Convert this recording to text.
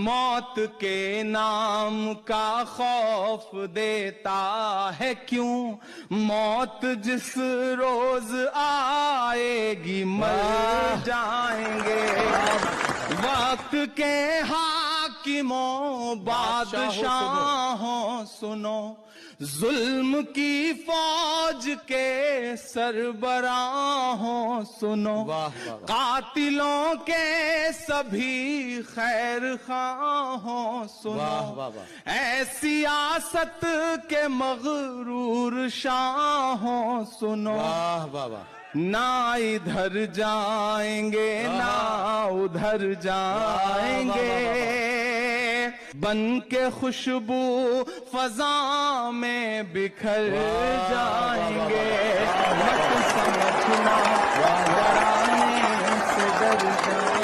मौत के नाम का खौफ देता है क्यों, मौत जिस रोज आएगी मर जाएंगे। वक्त के हाकिमों बादशाहों सुनो, जुल्म की फौज के सरबराहों सुनो, कातिलों के सभी खैर खाहों सुनो, ऐ सियासत के मगरूर शाहों सुनो, ना इधर जाएंगे ना उधर जाएंगे, बन के खुशबू फजा में बिखर जाएंगे। मत समझना डराने से डर जाएंगे।